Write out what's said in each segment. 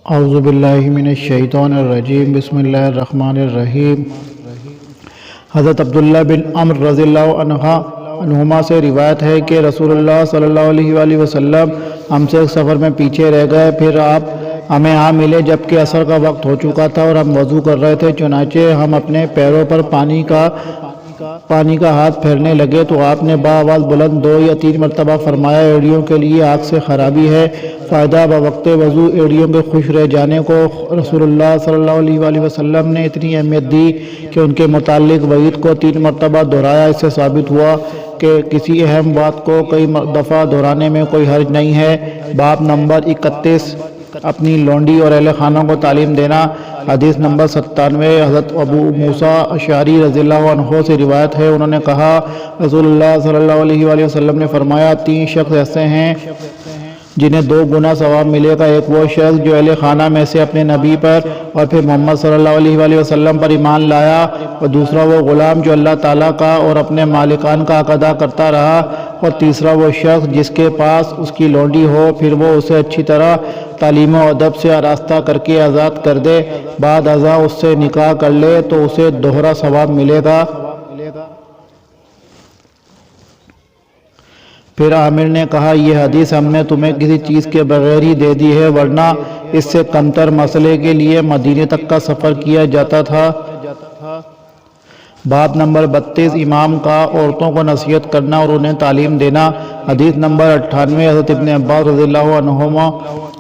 اعوذ باللہ من الشیطان الرجیم بسم اللہ الرحمن الرحیم۔ حضرت عبداللہ بن عمر رضی اللہ عنہما سے روایت ہے کہ رسول اللہ صلی اللہ علیہ وآلہ وسلم ہم سے ایک سفر میں پیچھے رہ گئے، پھر آپ ہمیں ملے جبکہ عصر کا وقت ہو چکا تھا اور ہم وضو کر رہے تھے، چنانچہ ہم اپنے پیروں پر پانی کا ہاتھ پھیرنے لگے تو آپ نے بآواز بلند 2 یا 3 مرتبہ فرمایا، ایڑیوں کے لیے آگ سے خرابی ہے۔ فائدہ: بوقت وضو ایڑیوں کے خشک رہ جانے کو رسول اللہ صلی اللہ علیہ وآلہ وسلم نے اتنی اہمیت دی کہ ان کے متعلق وعید کو 3 مرتبہ دہرایا۔ اس سے ثابت ہوا کہ کسی اہم بات کو کئی دفعہ دہرانے میں کوئی حرج نہیں ہے۔ باب نمبر 31، اپنی لونڈی اور اہل خانہ کو تعلیم دینا۔ حدیث نمبر 97۔ حضرت ابو موسیٰ اشعری رضی اللہ عنہ سے روایت ہے، انہوں نے کہا رسول اللہ صلی اللہ علیہ وآلہ وسلم نے فرمایا، 3 شخص ایسے ہیں جنہیں 2 گنا ثواب ملے گا۔ ایک وہ شخص جو اہل خانہ میں سے اپنے نبی پر اور پھر محمد صلی اللہ علیہ وآلہ وسلم پر ایمان لایا، اور دوسرا وہ غلام جو اللہ تعالیٰ کا اور اپنے مالکان کا حق ادا کرتا رہا، اور تیسرا وہ شخص جس کے پاس اس کی لونڈی ہو، پھر وہ اسے اچھی طرح تعلیم و ادب سے آراستہ کر کے آزاد کر دے، بعد ازاں اس سے نکاح کر لے تو اسے دوہرا ثواب ملے گا۔ پھر عامر نے کہا، یہ حدیث ہم نے تمہیں کسی چیز کے بغیر ہی دے دی ہے، ورنہ اس سے کمتر مسئلے کے لیے مدینے تک کا سفر کیا جاتا تھا۔ باب نمبر 32، امام کا عورتوں کو نصیحت کرنا اور انہیں تعلیم دینا۔ حدیث نمبر 98۔ حضرت ابن عباس رضی اللہ عنہما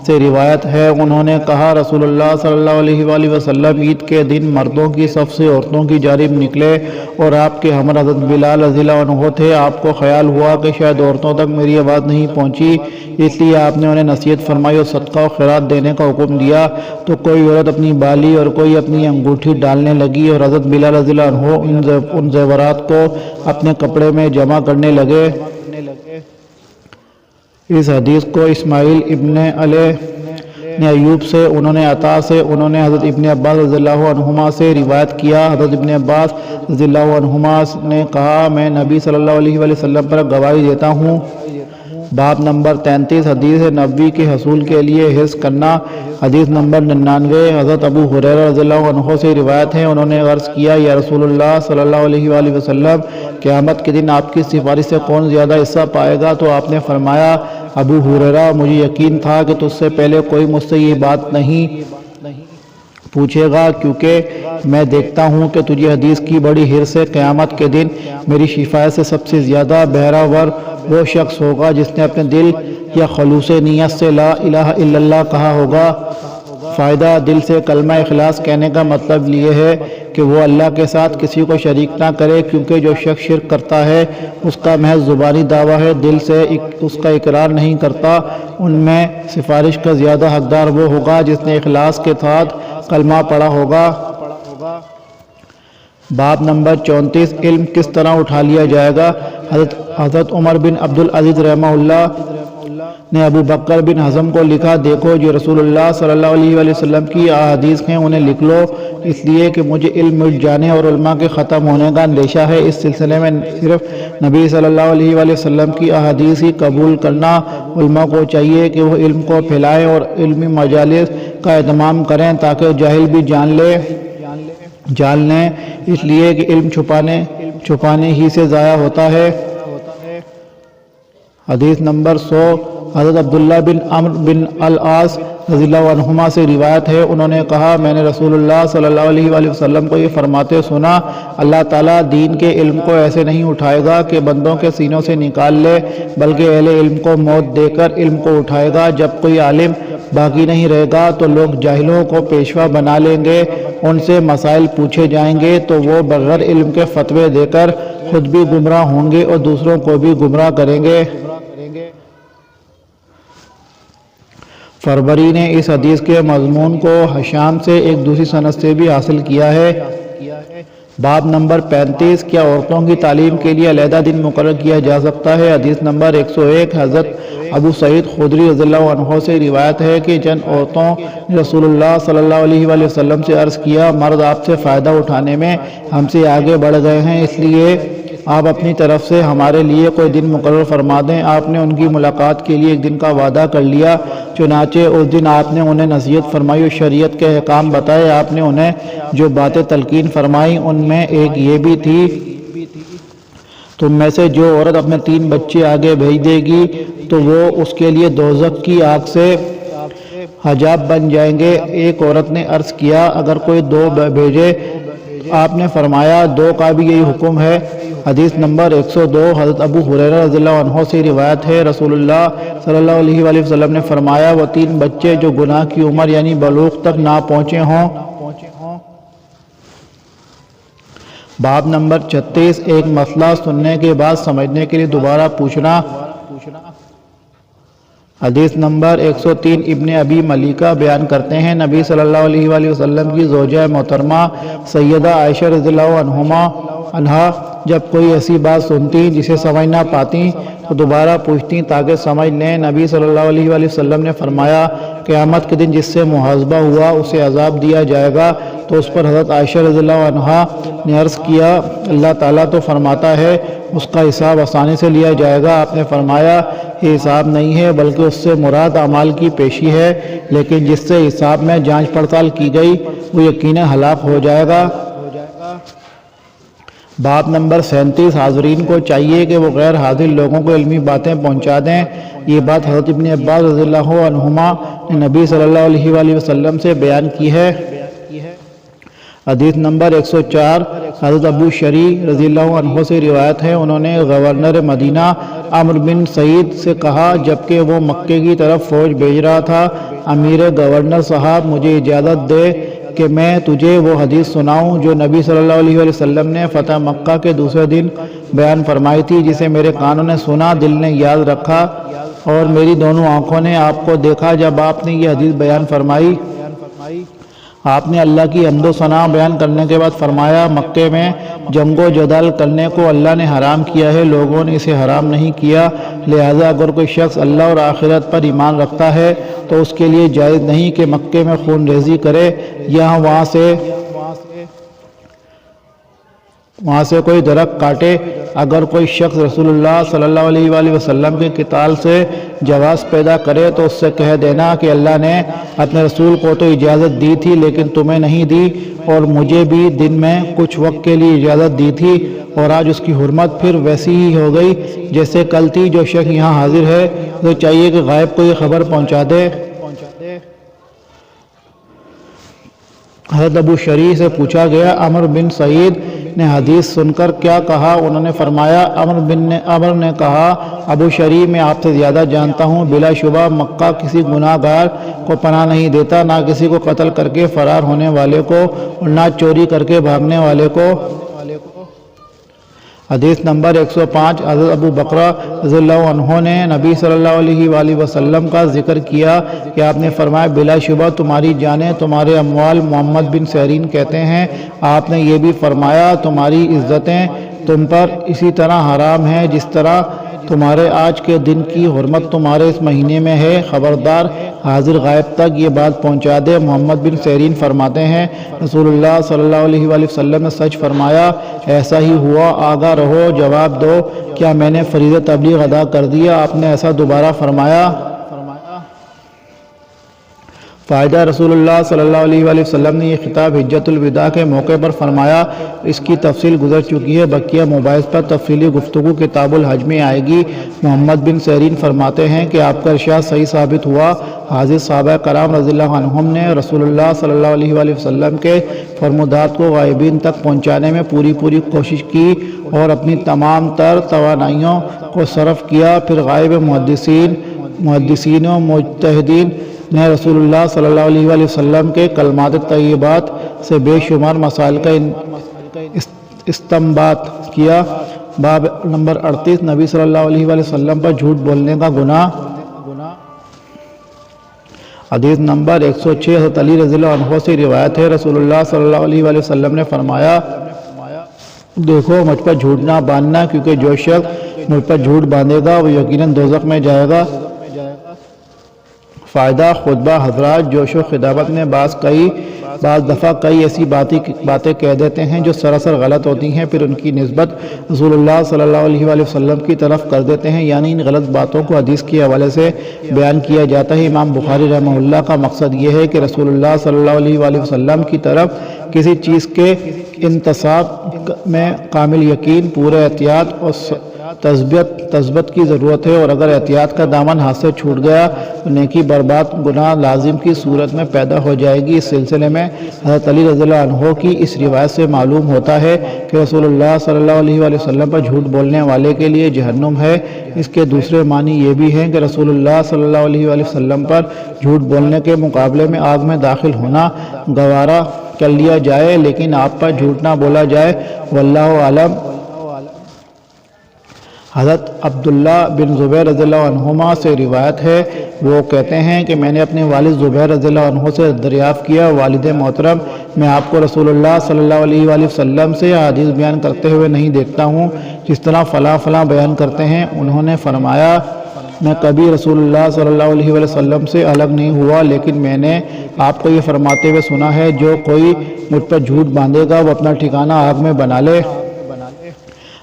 سے روایت ہے، انہوں نے کہا رسول اللہ صلی اللہ علیہ وآلہ وسلم عید کے دن مردوں کی صف سے عورتوں کی جانب نکلے اور آپ کے ہمراہ حضرت بلال رضی اللہ عنہ تھے۔ آپ کو خیال ہوا کہ شاید عورتوں تک میری آواز نہیں پہنچی، اس لیے آپ نے انہیں نصیحت فرمائی اور صدقہ و خیرات دینے کا حکم دیا۔ تو کوئی عورت اپنی بالی اور کوئی اپنی انگوٹھی ڈالنے لگی اور حضرت بلال رضی اللہ عنہ ان زیورات کو اپنے کپڑے میں جمع کرنے لگے۔ اس حدیث کو اسماعیل ابن علی نے ایوب سے، انہوں نے عطا سے، انہوں نے حضرت ابن عباس رضی اللہ عنہما سے روایت کیا۔ حضرت ابن عباس رضی اللہ عنہما نے کہا، میں نبی صلی اللہ علیہ وآلہ وسلم پر گواہی دیتا ہوں۔ باب نمبر 33، حدیث نبوی کے حصول کے لیے حرص کرنا۔ حدیث نمبر 99۔ حضرت ابو ہریرہ رضی اللہ عنہ سے روایت ہے، انہوں نے عرض کیا، یا رسول اللہ صلی اللہ علیہ وآلہ وسلم، قیامت کے دن آپ کی سفارش سے کون زیادہ حصہ پائے گا؟ تو آپ نے فرمایا، ابو ہریرہ، مجھے یقین تھا کہ تجھ سے پہلے کوئی مجھ سے یہ بات نہیں پوچھے گا، کیونکہ میں دیکھتا ہوں کہ تجھے حدیث کی بڑی حرص ہے۔ قیامت کے دن میری شفاعت سے سب سے زیادہ بہرہ وہ شخص ہوگا جس نے اپنے دل یا خلوص نیت سے لا الہ الا اللہ کہا ہوگا۔ فائدہ: دل سے کلمہ اخلاص کہنے کا مطلب یہ ہے کہ وہ اللہ کے ساتھ کسی کو شریک نہ کرے، کیونکہ جو شخص شرک کرتا ہے اس کا محض زبانی دعویٰ ہے، دل سے اس کا اقرار نہیں کرتا۔ ان میں سفارش کا زیادہ حقدار وہ ہوگا جس نے اخلاص کے ساتھ کلمہ پڑھا ہوگا۔ باب نمبر 34، علم کس طرح اٹھا لیا جائے گا۔ حضرت عمر بن عبدالعزیز رحمہ اللہ نے ابو بکر بن حزم کو لکھا، دیکھو جو رسول اللہ صلی اللہ علیہ وآلہ وسلم کی احادیث ہیں انہیں لکھ لو، اس لیے کہ مجھے علم مٹ جانے اور علماء کے ختم ہونے کا اندیشہ ہے۔ اس سلسلے میں صرف نبی صلی اللہ علیہ وآلہ وسلم کی احادیث ہی قبول کرنا۔ علماء کو چاہیے کہ وہ علم کو پھیلائیں اور علمی مجالس کا اہتمام کریں تاکہ جاہل بھی جان لیں، اس لیے کہ علم چھپانے ہی سے ضائع ہوتا ہے۔ حدیث نمبر 100۔ حضرت عبداللہ بن عمرو بن العاص رضی اللہ عنہما سے روایت ہے، انہوں نے کہا، میں نے رسول اللہ صلی اللہ علیہ وآلہ وسلم کو یہ فرماتے سنا، اللہ تعالیٰ دین کے علم کو ایسے نہیں اٹھائے گا کہ بندوں کے سینوں سے نکال لے، بلکہ اہل علم کو موت دے کر علم کو اٹھائے گا۔ جب کوئی عالم باقی نہیں رہے گا تو لوگ جاہلوں کو پیشوا بنا لیں گے، ان سے مسائل پوچھے جائیں گے تو وہ بغیر علم کے فتوے دے کر خود بھی گمراہ ہوں گے اور دوسروں کو بھی گمراہ کریں گے۔ فربری نے اس حدیث کے مضمون کو حشام سے ایک دوسری سند سے بھی حاصل کیا ہے۔ باب نمبر 35، کیا عورتوں کی تعلیم کے لیے علیحدہ دن مقرر کیا جا سکتا ہے؟ حدیث نمبر 101۔ حضرت ابو سعید خدری رضی اللہ عنہ سے روایت ہے کہ چند عورتوں نے رسول اللہ صلی اللہ علیہ وآلہ وسلم سے عرض کیا، مرد آپ سے فائدہ اٹھانے میں ہم سے آگے بڑھ گئے ہیں، اس لیے آپ اپنی طرف سے ہمارے لیے کوئی دن مقرر فرما دیں۔ آپ نے ان کی ملاقات کے لیے ایک دن کا وعدہ کر لیا، چنانچہ اس دن آپ نے انہیں نصیحت فرمائی اور شریعت کے احکام بتائے۔ آپ نے انہیں جو باتیں تلقین فرمائیں ان میں ایک یہ بھی تھی، تم میں سے جو عورت اپنے 3 بچے آگے بھیج دے گی تو وہ اس کے لیے دوزخ کی آگ سے حجاب بن جائیں گے۔ ایک عورت نے عرض کیا اگر کوئی 2 بھیجے؟ آپ نے فرمایا 2 کا بھی یہی حکم ہے۔ حدیث نمبر 102 حضرت ابو ہریرہ رضی اللہ عنہ سے روایت ہے، رسول اللہ صلی اللہ علیہ وآلہ وسلم نے فرمایا وہ 3 بچے جو گناہ کی عمر یعنی بلوغ تک نہ پہنچے ہوں۔ باب نمبر 36 ایک مسئلہ سننے کے بعد سمجھنے کے لیے دوبارہ پوچھنا۔ حدیث نمبر 103 ابن ابی ملیکہ بیان کرتے ہیں، نبی صلی اللہ علیہ وآلہ وسلم کی زوجہ محترمہ سیدہ عائشہ رضی اللہ عنہا جب کوئی ایسی بات سنتی جسے سمجھ نہ پاتی تو دوبارہ پوچھتی تاکہ سمجھ لیں۔ نبی صلی اللہ علیہ وآلہ وسلم نے فرمایا قیامت کے دن جس سے محاسبہ ہوا اسے عذاب دیا جائے گا، تو اس پر حضرت عائشہ رضی اللہ عنہا نے عرض کیا اللہ تعالیٰ تو فرماتا ہے اس کا حساب آسانی سے لیا جائے گا۔ آپ نے فرمایا یہ حساب نہیں ہے بلکہ اس سے مراد اعمال کی پیشی ہے، لیکن جس سے حساب میں جانچ پڑتال کی گئی وہ یقیناً ہلاک ہو جائے گا۔ باب نمبر 37 حاضرین کو چاہیے کہ وہ غیر حاضر لوگوں کو علمی باتیں پہنچا دیں۔ یہ بات حضرت ابن عباس رضی اللہ عنہما نے نبی صلی اللہ علیہ وآلہ وسلم سے بیان کی ہے۔ حدیث نمبر 104 حضرت ابو شری رضی اللہ عنہ سے روایت ہے، انہوں نے گورنر مدینہ عمرو بن سعید سے کہا جبکہ وہ مکے کی طرف فوج بھیج رہا تھا، امیر گورنر صاحب مجھے اجازت دے کہ میں تجھے وہ حدیث سناؤں جو نبی صلی اللہ علیہ وسلم نے فتح مکہ کے دوسرے دن بیان فرمائی تھی، جسے میرے کانوں نے سنا، دل نے یاد رکھا اور میری دونوں آنکھوں نے آپ کو دیکھا جب آپ نے یہ حدیث بیان فرمائی۔ آپ نے اللہ کی حمد و ثنا بیان کرنے کے بعد فرمایا مکے میں جنگ و جدال کرنے کو اللہ نے حرام کیا ہے، لوگوں نے اسے حرام نہیں کیا، لہذا اگر کوئی شخص اللہ اور آخرت پر ایمان رکھتا ہے تو اس کے لیے جائز نہیں کہ مکے میں خون ریزی کرے یا وہاں سے کوئی درخت کاٹے۔ اگر کوئی شخص رسول اللہ صلی اللہ علیہ وآلہ وسلم کے قتال سے جواز پیدا کرے تو اس سے کہہ دینا کہ اللہ نے اپنے رسول کو تو اجازت دی تھی لیکن تمہیں نہیں دی، اور مجھے بھی دن میں کچھ وقت کے لیے اجازت دی تھی، اور آج اس کی حرمت پھر ویسی ہی ہو گئی جیسے کل تھی۔ جو شخص یہاں حاضر ہے تو چاہیے کہ غائب کو یہ خبر پہنچا دے۔ حضرت ابو شریح سے پوچھا گیا عمرو بن سعید نے حدیث سن کر کیا کہا؟ انہوں نے فرمایا عمرو نے کہا ابو شریح میں آپ سے زیادہ جانتا ہوں، بلا شبہ مکہ کسی گناہ گار کو پناہ نہیں دیتا، نہ کسی کو قتل کر کے فرار ہونے والے کو اور نہ چوری کر کے بھاگنے والے کو۔ حدیث نمبر 105 حضرت ابو بکرہ رضی اللہ عنہ نے نبی صلی اللہ علیہ وآلہ وسلم کا ذکر کیا کہ آپ نے فرمایا بلا شبہ تمہاری جانیں تمہارے اموال محمد بن سیرین کہتے ہیں۔ آپ نے یہ بھی فرمایا تمہاری عزتیں تم پر اسی طرح حرام ہیں جس طرح تمہارے آج کے دن کی حرمت تمہارے اس مہینے میں ہے، خبردار حاضر غائب تک یہ بات پہنچا دے۔ محمد بن سیرین فرماتے ہیں رسول اللہ صلی اللہ علیہ وآلہ وسلم نے سچ فرمایا، ایسا ہی ہوا، آگاہ رہو، جواب دو، کیا میں نے فریضہ تبلیغ ادا کر دیا؟ آپ نے ایسا دوبارہ فرمایا۔ فائدہ رسول اللہ صلی اللہ علیہ وآلہ وسلم نے یہ خطاب حجۃ الوداع کے موقع پر فرمایا، اس کی تفصیل گزر چکی ہے، بقیہ مباحث پر تفصیلی گفتگو کتاب الحج میں آئے گی۔ محمد بن سیرین فرماتے ہیں کہ آپ کا ارشاد صحیح ثابت ہوا، حاضر صحابہ کرام رضی اللہ عنہم نے رسول اللہ صلی اللہ علیہ وآلہ وسلم کے فرمودات کو غائبین تک پہنچانے میں پوری کوشش کی اور اپنی تمام تر توانائیوں کو صرف کیا۔ پھر غائب محدثین و مجتہدین نے رسول اللہ صلی اللہ علیہ وآلہ وسلم کے کلمات طیبات سے بے شمار مسائل کا استنباط کیا۔ باب نمبر 38 نبی صلی اللہ علیہ وآلہ وسلم پر جھوٹ بولنے کا گناہ۔ حدیث نمبر 106 حضرت علی رضی اللہ عنہ سے روایت ہے، رسول اللہ صلی اللہ علیہ وآلہ وسلم نے فرمایا دیکھو مجھ پر جھوٹ نہ باندھنا، کیونکہ جو شخص مجھ پر جھوٹ باندھے گا وہ یقیناً دوزخ میں جائے گا۔ فائدہ خطبہ حضرات جوش و خطابت میں بعض دفعہ کئی ایسی باتیں کہہ دیتے ہیں جو سراسر غلط ہوتی ہیں، پھر ان کی نسبت رسول اللہ صلی اللہ علیہ وآلہ وسلم کی طرف کر دیتے ہیں، یعنی ان غلط باتوں کو حدیث کے حوالے سے بیان کیا جاتا ہے۔ امام بخاری رحمہ اللہ کا مقصد یہ ہے کہ رسول اللہ صلی اللہ علیہ وآلہ وسلم کی طرف کسی چیز کے انتساب میں کامل یقین، پورے احتیاط اور تثبت کی ضرورت ہے، اور اگر احتیاط کا دامن ہاتھ سے چھوٹ گیا تو نیکی برباد، گناہ لازم کی صورت میں پیدا ہو جائے گی۔ اس سلسلے میں حضرت علی رضی اللہ عنہ کی اس روایت سے معلوم ہوتا ہے کہ رسول اللہ صلی اللہ علیہ وآلہ وسلم پر جھوٹ بولنے والے کے لیے جہنم ہے۔ اس کے دوسرے معنی یہ بھی ہیں کہ رسول اللہ صلی اللہ علیہ وآلہ وسلم پر جھوٹ بولنے کے مقابلے میں آگ میں داخل ہونا گوارا کر لیا جائے، لیکن آپ پر جھوٹ نہ بولا جائے، واللہ عالم۔ حضرت عبداللہ بن زبیر رضی اللہ عنہما سے روایت ہے، وہ کہتے ہیں کہ میں نے اپنے والد زبیر رضی اللہ عنہ سے دریافت کیا، والد محترم، میں آپ کو رسول اللہ صلی اللہ علیہ وآلہ وسلم سے حدیث بیان کرتے ہوئے نہیں دیکھتا ہوں جس طرح فلاں بیان کرتے ہیں۔ انہوں نے فرمایا، میں کبھی رسول اللہ صلی اللہ علیہ وآلہ وسلم سے الگ نہیں ہوا، لیکن میں نے آپ کو یہ فرماتے ہوئے سنا ہے، جو کوئی مجھ پر جھوٹ باندھے گا وہ اپنا ٹھکانہ آگ میں بنا لے۔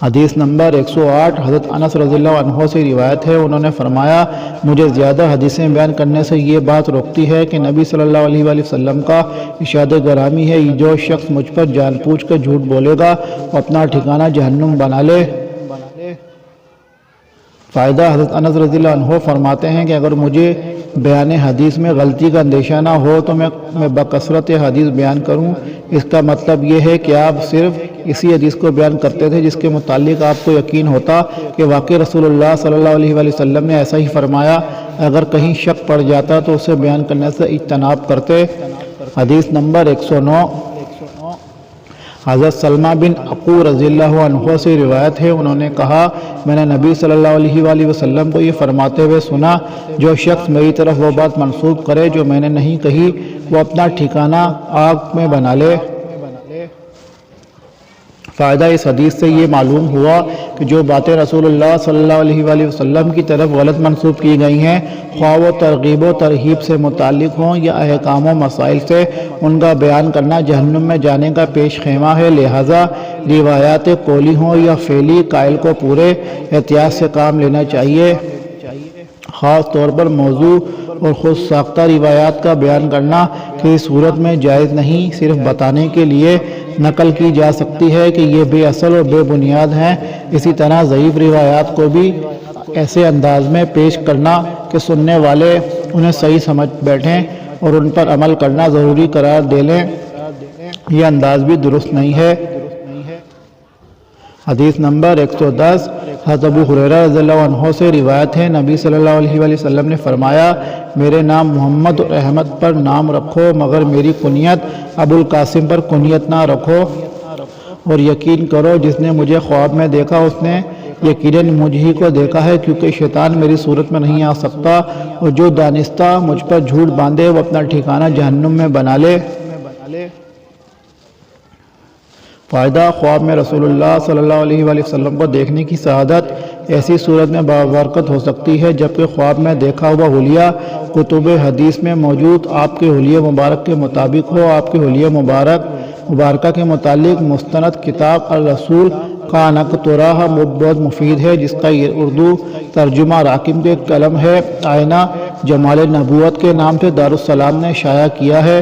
حدیث نمبر 108 حضرت انس رضی اللہ عنہ سے روایت ہے، انہوں نے فرمایا، مجھے زیادہ حدیثیں بیان کرنے سے یہ بات روکتی ہے کہ نبی صلی اللہ علیہ وآلہ وسلم کا ارشاد گرامی ہے، جو شخص مجھ پر جان بوجھ کر جھوٹ بولے گا وہ اپنا ٹھکانہ جہنم بنا لے۔ فائدہ حضرت انس رضی اللہ عنہ فرماتے ہیں کہ اگر مجھے بیان حدیث میں غلطی کا اندیشہ نہ ہو تو میں بکثرت حدیث بیان کروں۔ اس کا مطلب یہ ہے کہ آپ صرف اسی حدیث کو بیان کرتے تھے جس کے متعلق آپ کو یقین ہوتا کہ واقعی رسول اللہ صلی اللہ علیہ وآلہ وسلم نے ایسا ہی فرمایا۔ اگر کہیں شک پڑ جاتا تو اسے بیان کرنے سے اجتناب کرتے۔ حدیث نمبر 109 حضرت سلمہ بن عقو رضی اللہ عنہ سے روایت ہے، انہوں نے کہا، میں نے نبی صلی اللہ علیہ وآلہ وسلم کو یہ فرماتے ہوئے سنا، جو شخص میری طرف وہ بات منسوب کرے جو میں نے نہیں کہی وہ اپنا ٹھکانہ آگ میں بنا لے۔ فائدہ اس حدیث سے یہ معلوم ہوا کہ جو باتیں رسول اللہ صلی اللہ علیہ وآلہ وسلم کی طرف غلط منسوب کی گئی ہیں، خواہ وہ ترغیب و ترہیب سے متعلق ہوں یا احکام و مسائل سے، ان کا بیان کرنا جہنم میں جانے کا پیش خیمہ ہے۔ لہٰذا روایات قولی ہوں یا فعلی، قائل کو پورے احتیاط سے کام لینا چاہیے۔ خاص طور پر موضوع اور خود ساختہ روایات کا بیان کرنا کسی صورت میں جائز نہیں، صرف بتانے کے لیے نقل کی جا سکتی ہے کہ یہ بے اصل اور بے بنیاد ہیں۔ اسی طرح ضعیف روایات کو بھی ایسے انداز میں پیش کرنا کہ سننے والے انہیں صحیح سمجھ بیٹھیں اور ان پر عمل کرنا ضروری قرار دے لیں، یہ انداز بھی درست نہیں ہے۔ حدیث نمبر 110 حضرت ابو ہریرہ رضی اللہ عنہ سے روایت ہے، نبی صلی اللہ علیہ وآلہ وسلم نے فرمایا، میرے نام محمد اور احمد پر نام رکھو، مگر میری کنیت ابو القاسم پر کنیت نہ رکھو، اور یقین کرو جس نے مجھے خواب میں دیکھا اس نے یقیناً مجھ ہی کو دیکھا ہے، کیونکہ شیطان میری صورت میں نہیں آ سکتا، اور جو دانستہ مجھ پر جھوٹ باندھے وہ اپنا ٹھکانہ جہنم میں بنا لے۔ فائدہ خواب میں رسول اللہ صلی اللہ علیہ وآلہ وسلم کو دیکھنے کی سعادت ایسی صورت میں بابرکت ہو سکتی ہے جبکہ خواب میں دیکھا ہوا حلیہ کتب حدیث میں موجود آپ کے حلیہ مبارک کے مطابق ہو۔ آپ کے حلیہ مبارکہ کے متعلق مستند کتاب الرسول کا نقطراہ بہت مفید ہے، جس کا یہ اردو ترجمہ راکم کے قلم ہے، آئینہ جمال نبوت کے نام سے دارالسلام نے شائع کیا ہے۔